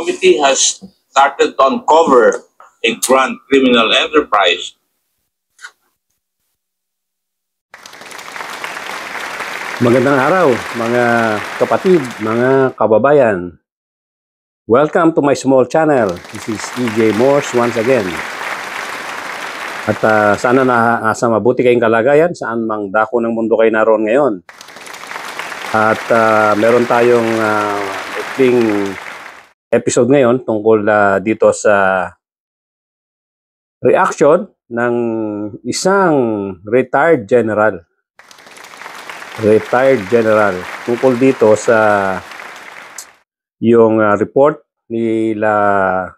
committee has started to uncover a grand criminal enterprise. Magandang araw, mga kapatid, mga kababayan. Welcome to my small channel. This is EJ Morse once again. At sana nasa mabuti kayong kalagayan, saan mang dako ng mundo kayo naroon ngayon. At meron tayong episode ngayon tungkol dito sa reaction ng isang retired general. Tungkol dito sa yung report nila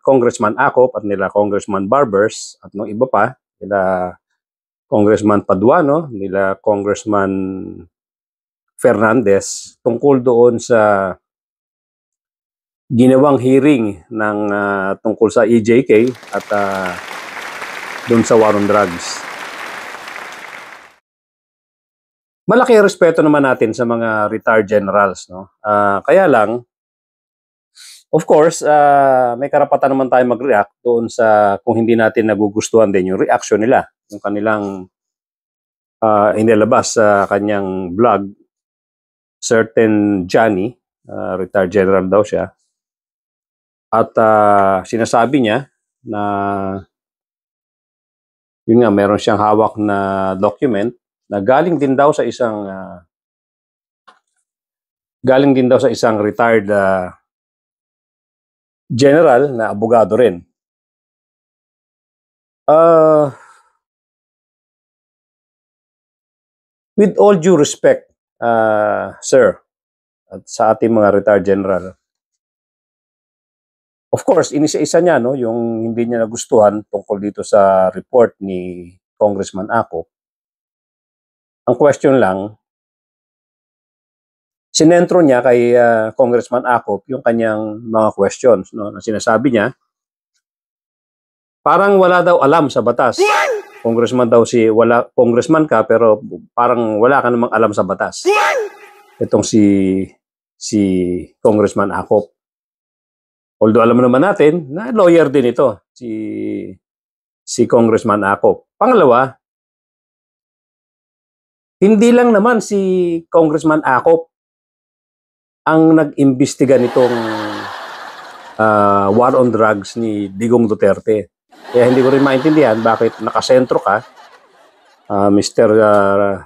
Congressman Acop at nila Congressman Barbers at ng iba pa, nila Congressman Paduano, nila Congressman Fernandez, tungkol doon sa ginawang hearing ng tungkol sa EJK at doon sa war on drugs. Malaki ang respeto naman natin sa mga retired generals, no? Kaya lang, of course, may karapatan naman tayo mag-react doon sa kung hindi natin nagugustuhan din yung reaction nila, yung kanilang inilabas sa kanyang blog, certain Johnny, retired general daw siya, at sinasabi niya na yun nga, meron siyang hawak na document na galing din daw sa isang retired general na abogado rin. With all due respect, sir, at sa ating mga retired general, of course, inisa-isa niya, no, yung hindi niya nagustuhan tungkol dito sa report ni Congressman Acop. Ang question lang, sinentro niya kay Congressman Acop yung kanyang mga questions, no, na sinasabi niya, parang wala daw alam sa batas. Congressman ka pero parang wala ka namang alam sa batas. Itong si Congressman Acop. Although alam naman natin na lawyer din ito, si Congressman Acop. Pangalawa, hindi lang naman si Congressman Acop ang nag-imbestiga nitong war on drugs ni Digong Duterte. Kaya hindi ko rin maintindihan bakit nakasentro ka, Mr.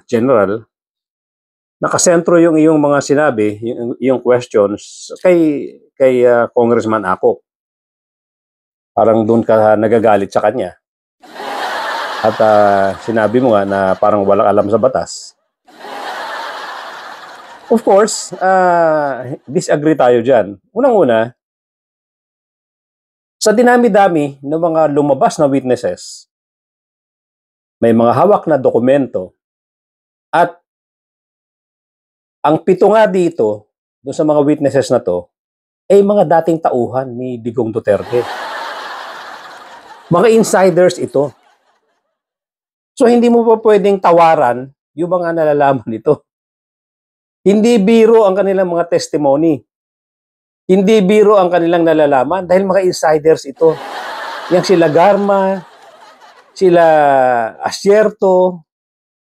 General, nakasentro yung iyong mga sinabi, yung questions kay Congressman Acop. Parang doon ka nagagalit sa kanya. At sinabi mo nga na parang walang alam sa batas. Of course, disagree tayo dyan. Unang-una, sa dinami-dami ng mga lumabas na witnesses, may mga hawak na dokumento, at ang 7 nga dito, doon sa mga witnesses na to, ay mga dating tauhan ni Digong Duterte. Mga insiders ito. So hindi mo pa pwedeng tawaran yung mga nalalaman nito. Hindi biro ang kanilang mga testimony. Hindi biro ang kanilang nalalaman dahil mga insiders ito. Yang sila Garma, sila Asierto,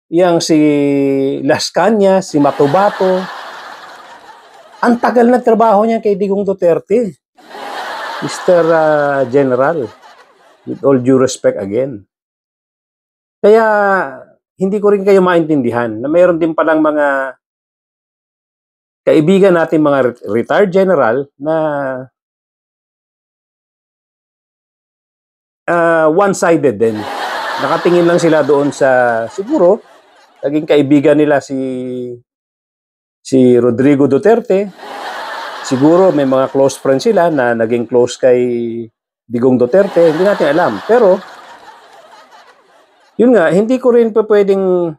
yang si Las Cañas, si Matubato. Ang tagal na trabaho niya kay Digong Duterte. Mr. General, with all due respect again. Kaya hindi ko rin kayo maintindihan na mayroon din palang mga kaibigan natin, mga retired general na one-sided din. Nakatingin lang sila doon sa, siguro, naging kaibigan nila si Rodrigo Duterte. Siguro may mga close friends sila na naging close kay Digong Duterte. Hindi natin alam. Pero, yun nga, hindi ko rin pa pwedeng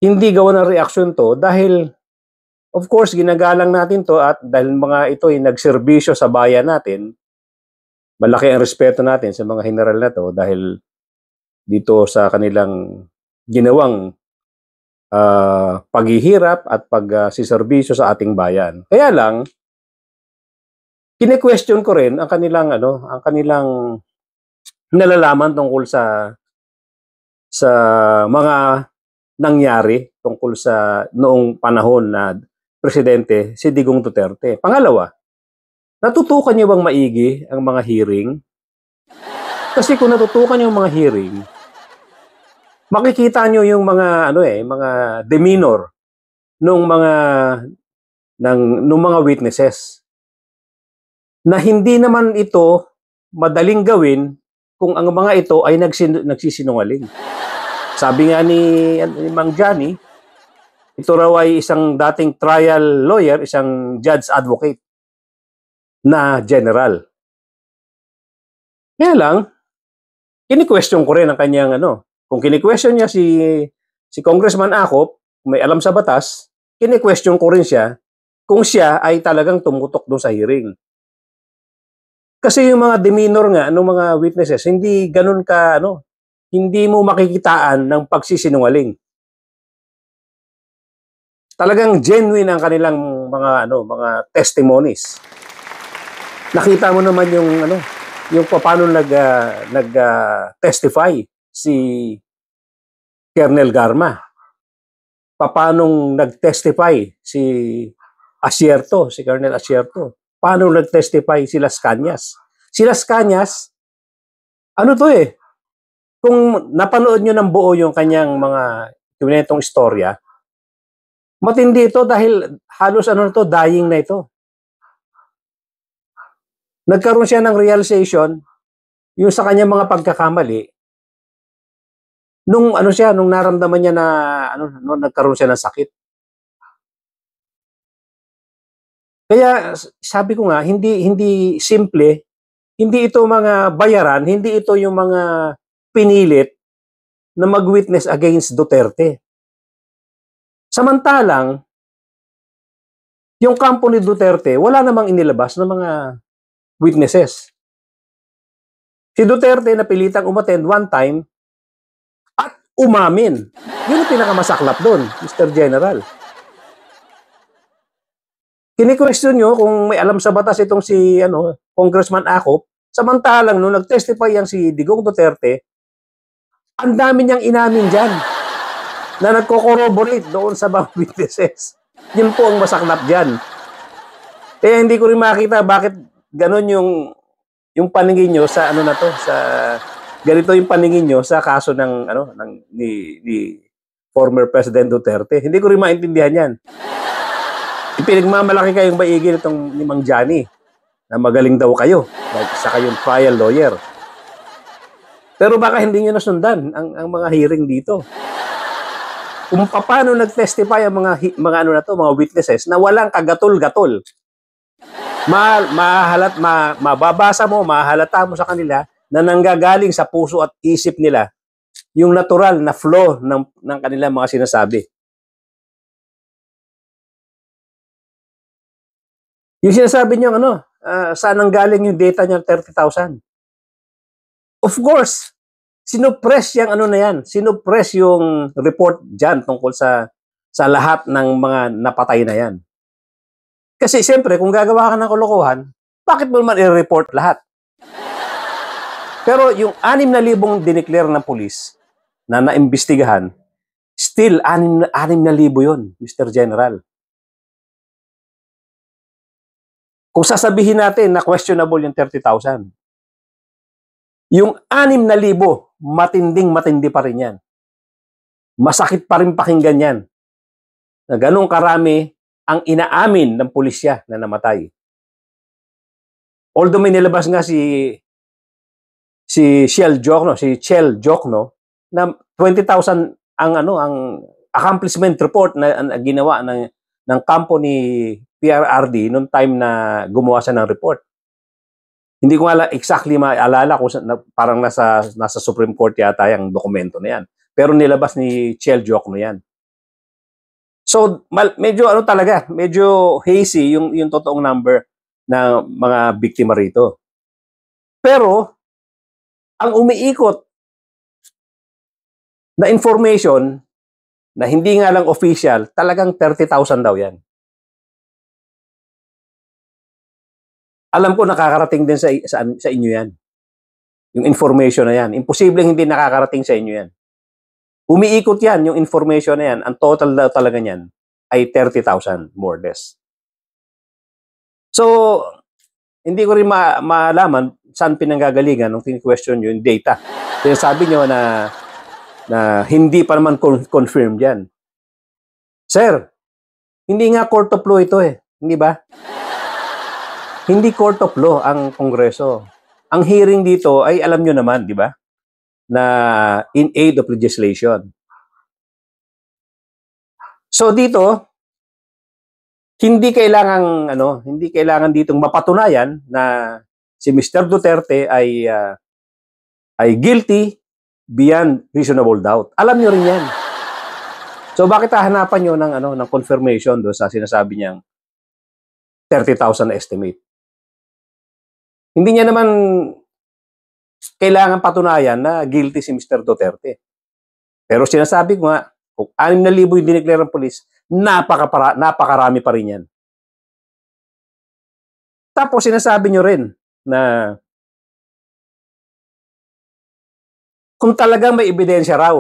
hindi gawa ng reaction to dahil, of course, ginagalang natin to at dahil mga ito ay nagserbisyo sa bayan natin, malaki ang respeto natin sa mga general na to dahil dito sa kanilang ginawang paghihirap at pagsiserbisyo sa ating bayan. Kaya lang, kine-question ko rin ang kanilang ang kanilang nalalaman tungkol sa mga nangyari tungkol sa noong panahon na presidente si Digong Duterte. Pangalawa, natutukan niyo bang maigi ang mga hearing? Kasi kung natutukan yung mga hearing, makikita niyo yung mga mga demeanor nung mga witnesses na hindi naman ito madaling gawin kung ang mga ito ay nagsisinungaling. Sabi nga ni Mang Johnny, ito raw ay isang dating trial lawyer, isang judge advocate na general. Kaya lang, kini-question ko rin ang kanyang kung kini-question niya si Congressman Acop, kung may alam sa batas, kini-question ko rin siya kung siya ay talagang tumutok doon sa hearing. Kasi yung mga demeanor nga ng mga witnesses, hindi ganun ka hindi mo makikitaan ng pagsisinungaling. Talagang genuine ang kanilang mga testimonies. Nakita mo naman yung paano testify si Colonel Garma. Paano nag-testify si Colonel Asierto. Paano nag-testify si Las Cañas. Si Las Cañas, kung napanood nyo ng buo yung kanyang mga kwentong istorya, matindi ito dahil halos dying na ito. Nagkaroon siya ng realization yung sa kanyang mga pagkakamali nung naramdaman niya na nagkaroon siya ng sakit. Kaya sabi ko nga, hindi simple, hindi ito mga bayaran, hindi ito yung mga pinilit na mag-witness against Duterte. Samantalang, yung kampo ni Duterte, wala namang inilabas ng mga witnesses. Si Duterte napilitang umattend one time at umamin. Yun ang pinakamasaklap doon, Mr. General. Kini-question nyo kung may alam sa batas itong si Congressman Acop, samantalang nung nag-testify yang si Digong Duterte, ang dami niyang inamin dyan na nagko-corroborate doon sa mga witnesses. Yun po ang masaklap dyan. Kaya hindi ko rin makita bakit ganun yung paningin nyo sa sa ganito yung paningin nyo sa kaso ni former President Duterte. Hindi ko rin maintindihan yan. Pinagmamalaki kayong maigi nitong ni Mang Johnny na magaling daw kayo. Isa kayong trial lawyer. Pero baka hindi nyo nasundan ang mga hearing dito. Kung paano nag-testify ang mga witnesses na walang kagatol-gatol. Mababasa mo, mahalata mo sa kanila na nanggagaling sa puso at isip nila yung natural na flow ng kanilang mga sinasabi. Yung sinasabi niyo saan nanggaling yung data niya 30,000? Of course, sinupress yung na yan. Sinupress yung report dyan tungkol sa lahat ng mga napatay na yan. Kasi siyempre, kung gagawa ka ng kalokohan, bakit mo naman i-report lahat? Pero yung 6,000 dineclare ng pulis na naimbestigahan, still 6,000 yun, Mr. General. Kung sasabihin natin na questionable yung 30,000, yung 6,000, matindi pa rin yan. Masakit pa rin pakinggan yan. Na ganun karami ang inaamin ng pulisya na namatay. Although may nilabas nga si Chel Jokno na 20,000 ang accomplishment report na ginawa ng kampo ni PRRD noong time na gumawa siya ng report. Hindi ko exactly maalala kung parang nasa Supreme Court yata yung dokumento na yan. Pero nilabas ni Chel Jokno yan. So, medyo medyo hazy yung totoong number ng mga biktima rito. Pero, ang umiikot na information na hindi nga lang official, talagang 30,000 daw yan. Alam ko nakakarating din sa inyo yan. Yung information na yan. Imposibleng hindi nakakarating sa inyo yan. Umiikot yan, yung information na yan. Ang total daw talaga niyan ay 30,000 more or less. So, hindi ko rin maalaman saan pinanggagalingan nung question nyo yung data. Sinasabi nyo na hindi pa naman confirmed yan. Sir, hindi nga court of law ito eh. Hindi ba? Hindi court of law ang Kongreso. Ang hearing dito ay alam nyo naman, di ba? Na in aid of legislation. So dito, hindi kailangan ditong mapatunayan na si Mr. Duterte ay guilty beyond reasonable doubt. Alam nyo rin yan. So bakit hahanapan nyo ng confirmation do sa sinasabi niyang 30,000 na estimate? Hindi niya naman kailangan patunayan na guilty si Mr. Duterte. Pero sinasabi ko nga, kung 6,000 yung dineclare ng polis, napakarami pa rin yan. Tapos sinasabi nyo rin na kung talagang may ebidensya raw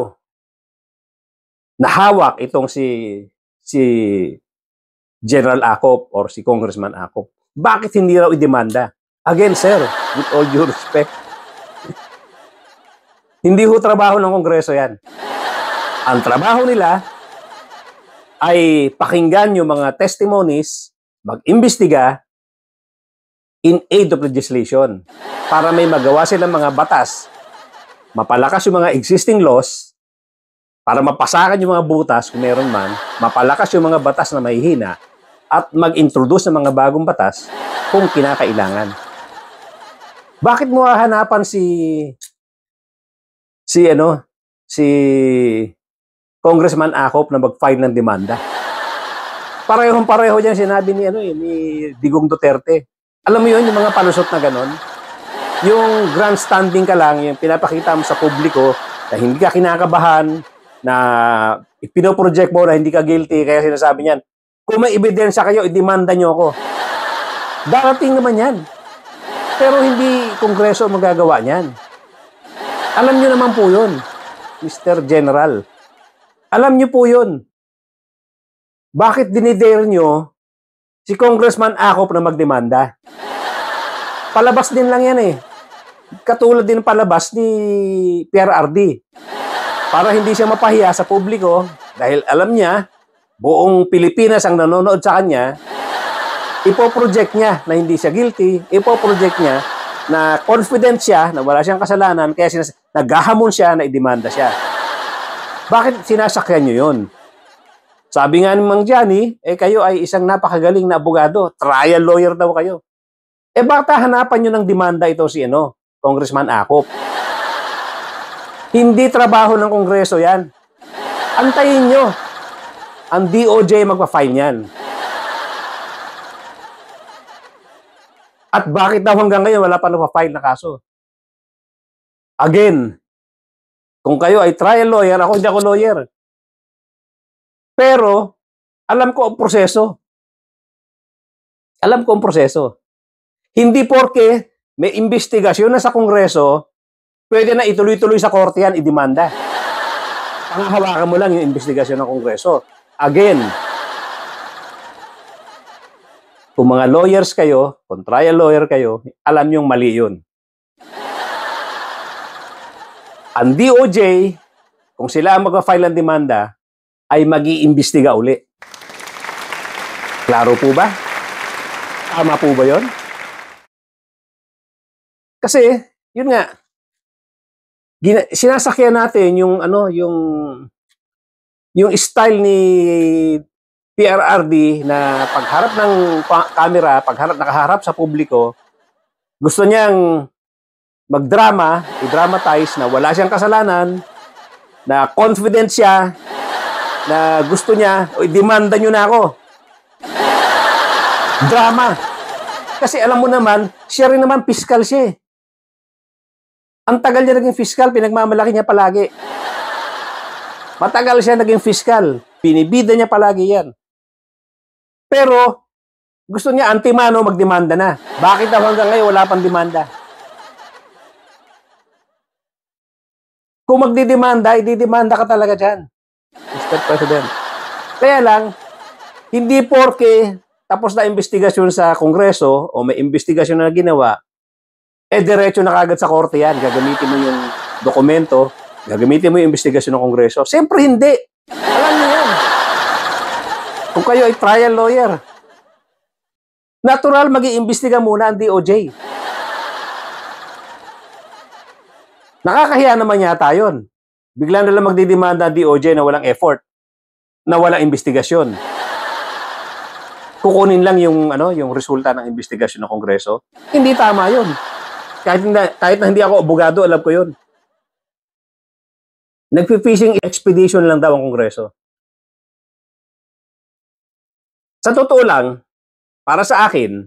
na hawak itong si General Acop or si Congressman Acop, bakit hindi raw idemanda? Again, sir, with all due respect, hindi ho trabaho ng Kongreso yan. Ang trabaho nila ay pakinggan yung mga testimonies, mag-imbestiga in aid of legislation para may magawa silang mga batas, mapalakas yung mga existing laws, para mapasakan yung mga butas kung meron man, mapalakas yung mga batas na mahihina, at mag-introduce ng mga bagong batas kung kinakailangan. Bakit mo hahanapan si Congressman Acop na mag-file ng demanda? Parehong-pareho diyan sinabi ni Digong Duterte. Alam mo yun, yung mga palusot na ganon? Yung grandstanding ka lang, yung pinapakita mo sa publiko na hindi ka kinakabahan, na pinoproject mo na hindi ka guilty, kaya sinasabi niyan, kung may ebidensya kayo, idemanda nyo ako. Darating naman yan. Pero hindi Kongreso magagawa niyan. Alam nyo naman po yun, Mr. General. Alam nyo po yun. Bakit dinidare nyo si Congressman Acop na magdemanda? Palabas din lang yan eh. Katulad din palabas ni PRRD. Para hindi siya mapahiya sa publiko dahil alam niya, buong Pilipinas ang nanonood sa kanya, ipoproject niya na hindi siya guilty, ipoproject niya na confident siya na wala siyang kasalanan, kaya naghahamon siya na idemanda siya. Bakit sinasakyan niyo yun? Sabi nga ni Mang Johnny, kayo ay isang napakagaling na abogado, trial lawyer daw kayo. Bakit hanapan niyo ng demanda ito si Congressman Acop? Hindi trabaho ng Kongreso yan. Antayin nyo. Ang DOJ magpa-file yan. At bakit daw hanggang ngayon wala pa nagpa-file na kaso? Again, kung kayo ay trial lawyer, ako hindi ako lawyer. Pero, alam ko ang proseso. Alam ko ang proseso. Hindi porke may investigasyon na sa Kongreso, pwede na ituloy-tuloy sa korte yan, idemanda. Panghahawakan mo lang yung investigasyon ng Kongreso. Again, kung mga lawyers kayo, kung trial lawyer kayo, alam niyong mali yun. Ang DOJ, kung sila ang mag-file ng demanda, ay mag-iimbestiga uli. Klaro po ba? Tama po ba yun? Kasi, yun nga, sinasakyan natin yung style ni PRRD na pagharap ng camera, nakaharap sa publiko, gusto niyang magdrama, i-dramatize na wala siyang kasalanan, na confident siya, na gusto niya, demanda nyo na ako. Drama. Kasi alam mo naman, siya rin naman piskal siya. Ang tagal niya naging fiskal, pinagmamalaki niya palagi. Matagal siya naging fiskal, pinibida niya palagi yan. Pero, Gusto niya antimano magdemanda na. Bakit daw hanggang ngayon wala pang demanda? Kung magdidemanda, ididemanda ka talaga dyan, Mr. President. Kaya lang, hindi porke tapos na investigasyon sa Kongreso o may investigasyon na ginawa, diretso na kagad sa korte yan. Gagamitin mo yung dokumento, gagamitin mo yung investigasyon ng Kongreso. Siyempre hindi. Alam niyo yan. Kung kayo ay trial lawyer, natural mag-iimbestiga muna ang DOJ. Nakakahiya naman yata yun. Bigla na lang magdidemanda ang DOJ na walang effort, na walang investigasyon. Kukunin lang yung resulta ng investigasyon ng Kongreso. Hindi tama yun. Kahit na hindi ako abogado, alam ko yun. Nagpi-fishing expedition lang daw ang Kongreso. Sa totoo lang, para sa akin,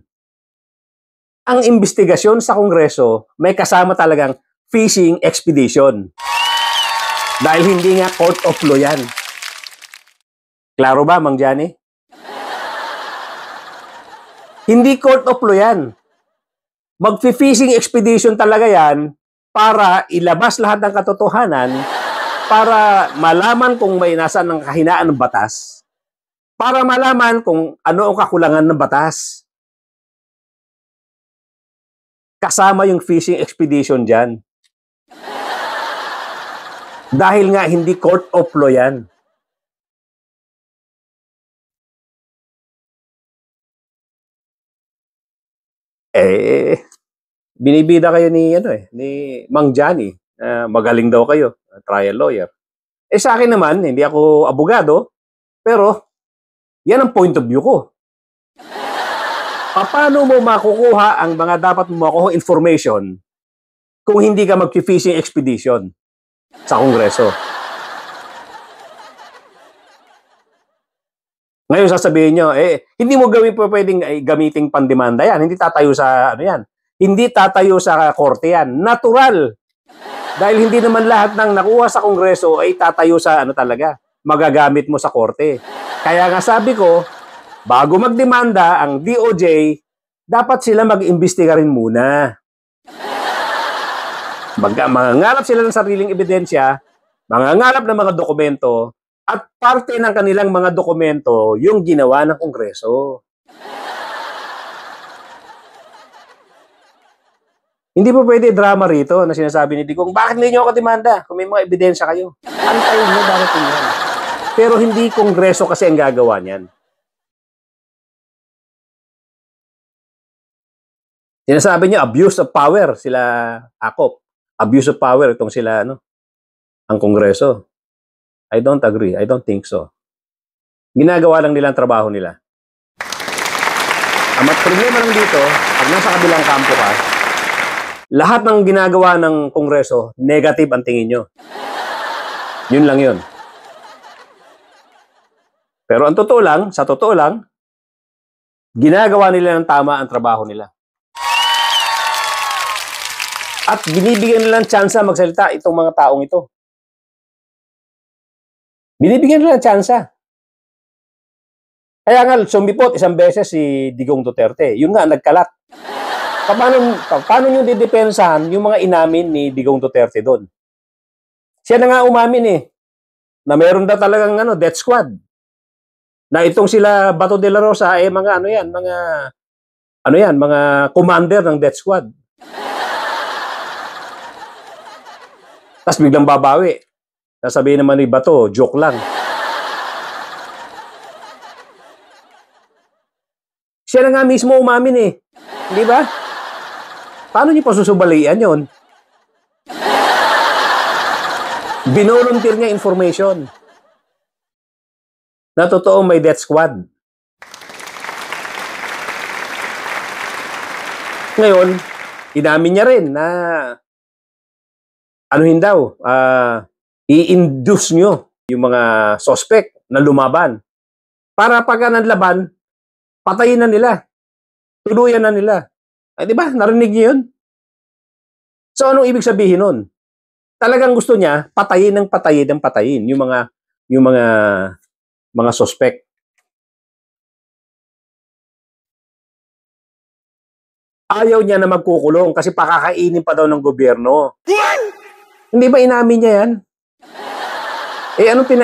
ang investigasyon sa Kongreso may kasama talagang fishing expedition. Dahil hindi nga court of law yan. Klaro ba, Mang Johnny? Hindi court of law yan. Mag-fishing expedition talaga yan para ilabas lahat ng katotohanan, para malaman kung may nasaan ng kahinaan ng batas, para malaman kung ano ang kakulangan ng batas. Kasama yung fishing expedition dyan. Dahil nga hindi court of law yan. Binibida kayo ni Mang Johnny. Magaling daw kayo, trial lawyer. Sa akin naman, hindi ako abogado, pero yan ang point of view ko. Paano mo makukuha ang mga dapat mo makuha information kung hindi ka mag-fishing expedition sa Kongreso? Ngayon sasabihin nyo, hindi mo pwedeng gamiting pandemanda yan. Hindi tatayo sa yan. Hindi tatayo sa korte yan. Natural. Dahil hindi naman lahat ng nakuha sa Kongreso ay tatayo sa talaga. Magagamit mo sa korte. Kaya nga sabi ko, bago magdemanda ang DOJ, dapat sila mag-imbestiga rin muna. Mangangalap sila ng sariling ebidensya, mangangalap ng mga dokumento, at parte ng kanilang mga dokumento yung ginawa ng Kongreso. Hindi po pwede drama rito na sinasabi ni Digong, bakit hindi nyo ako demanda kung may mga ebidensya kayo? Antayin nyo, bakit yan? Pero hindi Kongreso kasi ang gagawa niyan. Sinasabi niyo, abuse of power, sila Akop. Abuse of power, itong sila, ang Kongreso. I don't agree. I don't think so. Ginagawa lang nila ang trabaho nila. Ang problema lang dito, pag nasa kabilang kampo ka, lahat ng ginagawa ng Kongreso, negative ang tingin nyo. Yun lang yun. Pero ang totoo lang, sa totoo lang, ginagawa nila ng tama ang trabaho nila. At binibigyan nila ng tsansa magsalita itong mga taong ito. Binibigyan nila ng tsansa. Kaya nga, sumipot isang beses si Digong Duterte. Yun nga, nagkalat. Paano nyo didepensahan yung mga inamin ni Digong Duterte doon? Siya na nga umamin na meron daw talagang death squad. Na itong sila Bato de la Rosa mga mga commander ng death squad. Tapos biglang babawi. Sasabihin naman ni Bato, joke lang. Siya na nga mismo umamin Di ba? Paano niyo pasusubalian yon? Binolunteer niya information na totoo may death squad. Ngayon, inamin niya rin na i-induce nyo yung mga suspect na lumaban. Para pagka nanlaban, patayin na nila. Tuluyan na nila. Di ba? Narinig niyo yun? So, anong ibig sabihin nun? Talagang gusto niya patayin ng patayin yung mga suspect. ayaw niya na magkukulong kasi pakakainin pa daw ng gobyerno. Hindi ba inamin niya yan?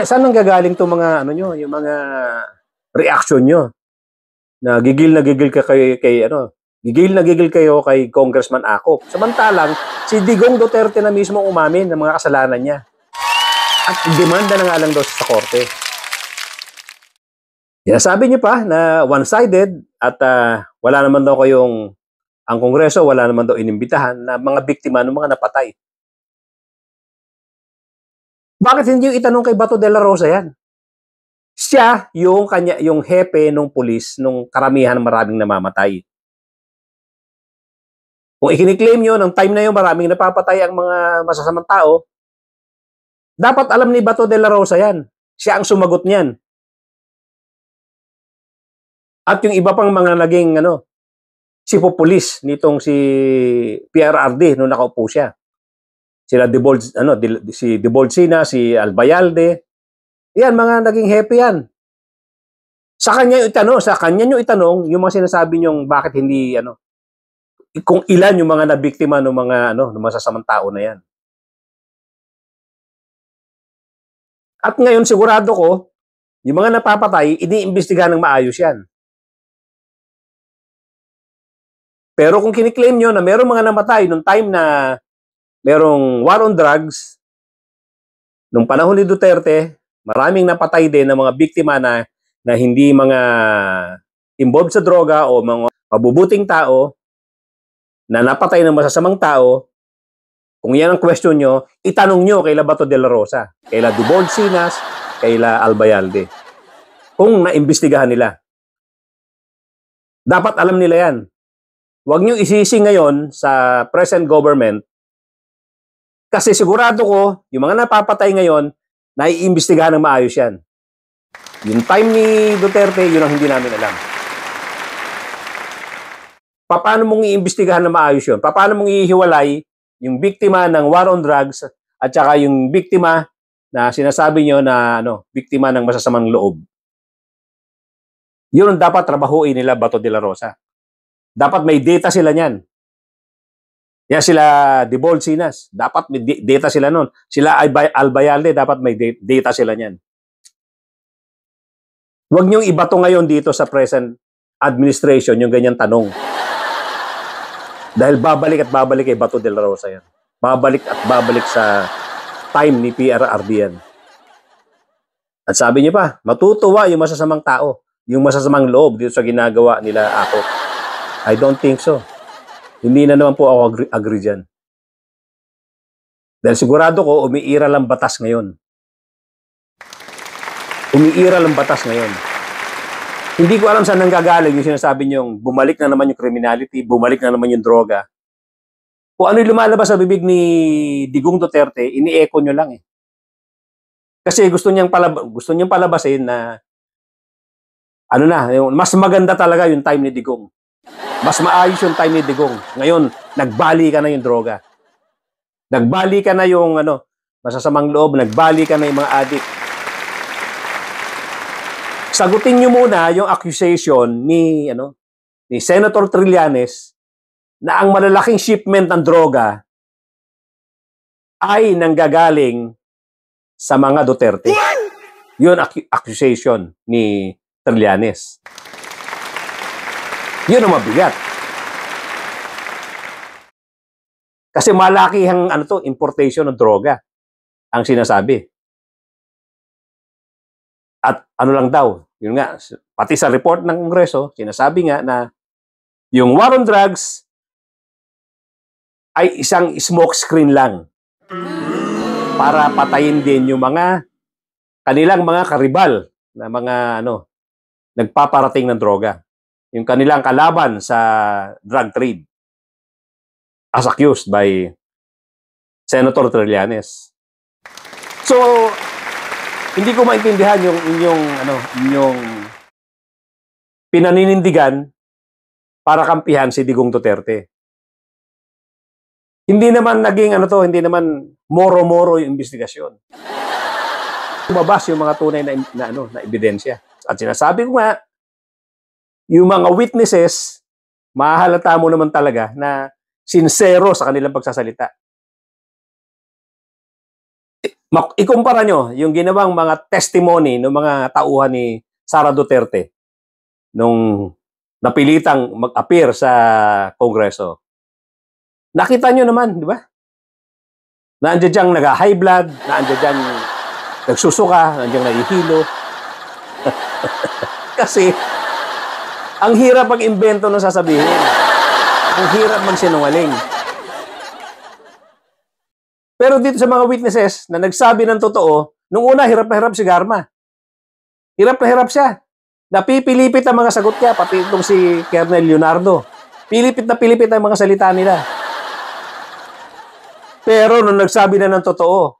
Saan nang gagaling itong mga, yung mga reaction nyo? Na gigil ka gigil na gigil kayo kay Congressman Akop. Samantalang, si Digong Duterte na mismo umamin ng mga kasalanan niya. At demanda na nga lang daw sa korte. Sabi niyo pa na one-sided at wala naman daw ang Kongreso, wala naman daw inimbitahan na mga biktima ng mga napatay. Bakit hindi yung itanong kay Bato de la Rosa yan? Siya yung hepe ng pulis nung karamihan ng maraming namamatay. Kung ikiniklaim nyo, ng time na yun maraming napapatay ang mga masasamang tao, dapat alam ni Bato de la Rosa yan. Siya ang sumagot niyan. At yung iba pang mga naging si Populis nitong si PRRD nung nakaupo siya. Sila si Debolsina, si Albayalde. Yan, mga naging hepe yan. Sa kanya nyo itanong yung mga sinasabi nyong bakit hindi kung ilan yung mga nabiktima ng mga ng masasamang tao na yan. At ngayon sigurado ko, yung mga napapatay, iniimbestigahan ng maayos yan. Pero kung kiniklaim nyo na merong mga namatay nung time na merong war on drugs, nung panahon ni Duterte, maraming napatay din ng mga biktima na hindi mga involved sa droga o mga mabubuting tao na napatay ng masasamang tao. Kung yan ang question nyo, itanong nyo kay Bato de la Rosa, kay Debolsinas, kay Albayalde. Kung naimbestigahan nila. Dapat alam nila yan. Huwag nyo isisi ngayon sa present government kasi sigurado ko, yung mga napapatay ngayon, naiimbestigahan ng maayos yan. Yung time ni Duterte, yun ang hindi namin alam. Paano mong iimbestigahan ng maayos yun? Paano mong ihiwalay yung biktima ng war on drugs at saka yung biktima na sinasabi nyo na biktima ng masasamang loob? Yun ang dapat trabahuin nila Bato de la Rosa. Dapat may data sila niyan. Yan sila Debolsinas. Dapat may data sila nun. Sila Albayalde, dapat may data sila niyan. Huwag niyong ibato ngayon dito sa present administration yung ganyan tanong. Dahil babalik at babalik kay Bato de la Rosa yan. Babalik at babalik sa time ni PRRD yan. At sabi niyo pa, matutuwa yung masasamang tao, yung masasamang loob dito sa ginagawa nila ako. I don't think so. Hindi na naman po ako agree dyan. Dahil sigurado ko, umiiral ang batas ngayon. Umiiral ang batas ngayon. Hindi ko alam saan nanggagaling yung sinasabi niyong bumalik na naman yung criminality, bumalik na naman yung droga. Kung ano yung lumalabas sa bibig ni Digong Duterte, ini-echo nyo lang eh. Kasi gusto niyang palabasin na mas maganda talaga yung time ni Digong. Mas maayos yung time ni Digong. Ngayon, nagbali ka na yung droga. Nagbali ka na yung masasamang loob, nagbali ka na yung mga adik. Sagutin niyo muna yung accusation ni Senator Trillanes na ang malalaking shipment ng droga ay nanggagaling sa mga Duterte. Yun accusation ni Trillanes. Yun ang mabigat. Kasi malakihang importation ng droga ang sinasabi. At lang daw, yun nga, pati sa report ng Kongreso, sinasabi nga na yung war on drugs ay isang smoke screen lang para patayin din yung kanilang mga karibal na mga nagpaparating ng droga. Yung kanilang kalaban sa drug trade as accused by Senator Trillanes. So, hindi ko maintindihan yung inyong pinaninindigan para kampihan si Digong Duterte. Hindi naman naging hindi naman moro-moro yung investigasyon. Lumabas yung mga tunay na ebidensya. At sinasabi ko nga, yung mga witnesses mahahalata mo naman talaga na sincero sa kanilang pagsasalita. Ikumpara nyo yung ginawang mga testimony ng mga tauhan ni Sara Duterte nung napilitang mag-appear sa Kongreso. Nakita nyo naman, di ba? Nandiyan diyang nag-high blood, nandiyan diyang nagsusuka, nandiyan nahihilo. Kasi, ang hirap mag-imbento ng sasabihin. Ang hirap magsinungaling. Pero dito sa mga witnesses na nagsabi ng totoo, nung una, hirap na hirap si Garma. Hirap na hirap siya. Napipilipit ang mga sagot niya, pati itong si Colonel Leonardo. Pilipit na pilipit ang mga salita nila. Pero nung nagsabi na ng totoo,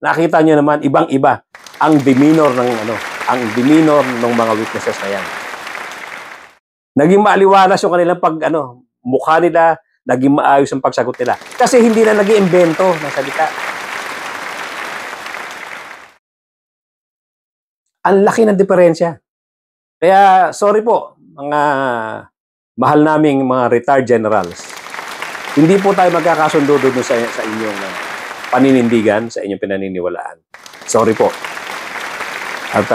nakita niyo naman, ibang-iba ang demeanor ng mga witnesses na yan. Naging maaliwalas yung kanilang mukha nila, naging maayos ang pagsagot nila. Kasi hindi na nag-iimbento ng salita. Ang laki ng diferensya. Kaya, sorry po, mga mahal naming mga retired generals. Hindi po tayo magkakasundo doon sa inyong paninindigan, sa inyong pinaniniwalaan. Sorry po. At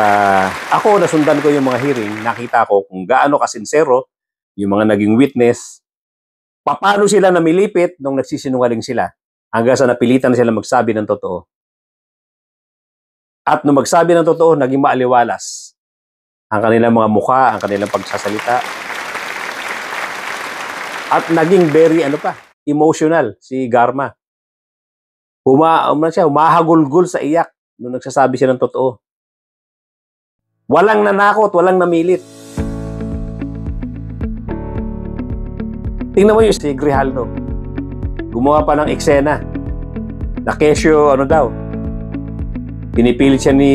ako, nasundan ko yung mga hearing, nakita ko kung gaano kasinsero yung mga naging witness, paano sila namilipit nung nagsisinungaling sila hanggang sa napilitan na sila magsabi ng totoo. At nung magsabi ng totoo, naging maaliwalas ang kanilang mga mukha, ang kanilang pagsasalita. At naging very, emotional si Garma. Humahagulgul sa iyak nung nagsasabi siya ng totoo. Walang nanakot, walang namilit. Tingnan mo yung si Grijaldo. Gumawa pa ng eksena. Na kesyo, pinipilit siya ni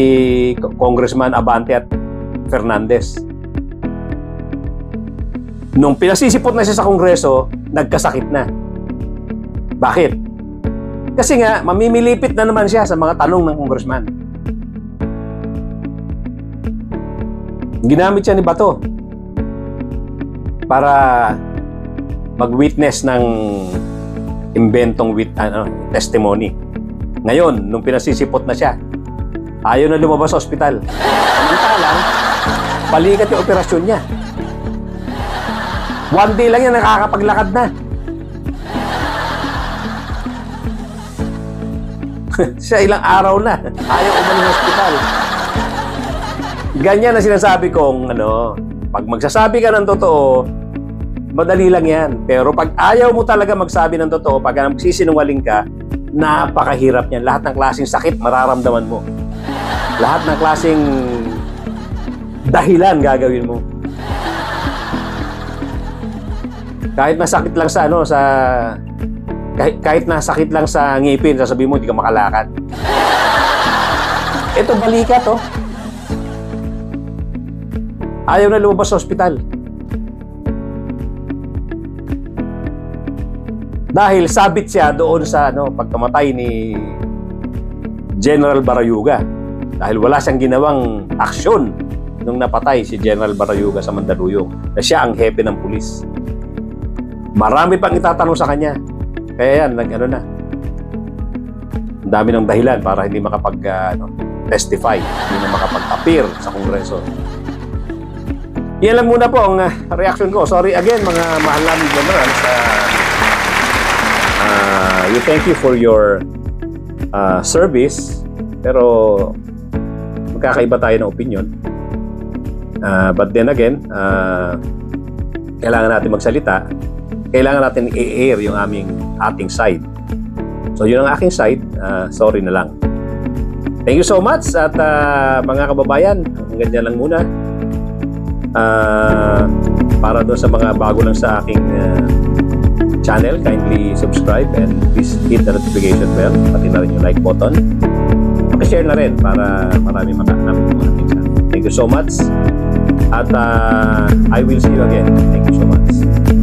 Congressman Abante at Fernandez. Nung pinasisipot na siya sa Kongreso, nagkasakit na. Bakit? Kasi nga, mamimilipit na naman siya sa mga tanong ng Congressman. Ginamit siya ni Bato para mag-witness ng inventong testimony. Ngayon, nung pinasisipot na siya, ayaw na lumabas sa ospital. Samantalang, balikat yung operasyon niya. One day lang yan, nakakapaglakad na. Siya ilang araw na, ayaw umalis sa ospital. Ganyan na sinasabi kong, pag magsasabi ka ng totoo, madali lang yan. Pero pag ayaw mo talaga magsabi ng totoo, pag magsisinungaling ka, napakahirap niyan. Lahat ng klaseng sakit, mararamdaman mo. Lahat ng klaseng dahilan gagawin mo. Kahit nasakit lang kahit nasakit lang sa ngipin, sasabihin mo, hindi ka makalakad. Ito, balikat, ayaw na lumabas sa ospital. Dahil sabit siya doon sa pagkamatay ni General Barayuga. Dahil wala siyang ginawang aksyon nung napatay si General Barayuga sa Mandaluyong, na siya ang hepe ng pulis. Marami pang itatanong sa kanya. Kaya yan, ang dami ng dahilan para hindi makapag-testify, hindi na makapag-appear sa Kongreso. Yan lang muna po ang reaction ko. Sorry again, mga mahal namin generals. We thank you for your service, pero magkakaiba tayo ng opinion. But then again, kailangan natin magsalita, kailangan natin i-air yung ating side. So yun ang aking side, sorry na lang. Thank you so much at mga kababayan, hanggang dyan lang muna. Para doon sa mga bago lang sa aking channel, kindly subscribe and please hit the notification bell, pati na rin yung like button. Paki-share na rin para marami makahanap ng ating channel. Thank you so much at I will see you again. Thank you so much.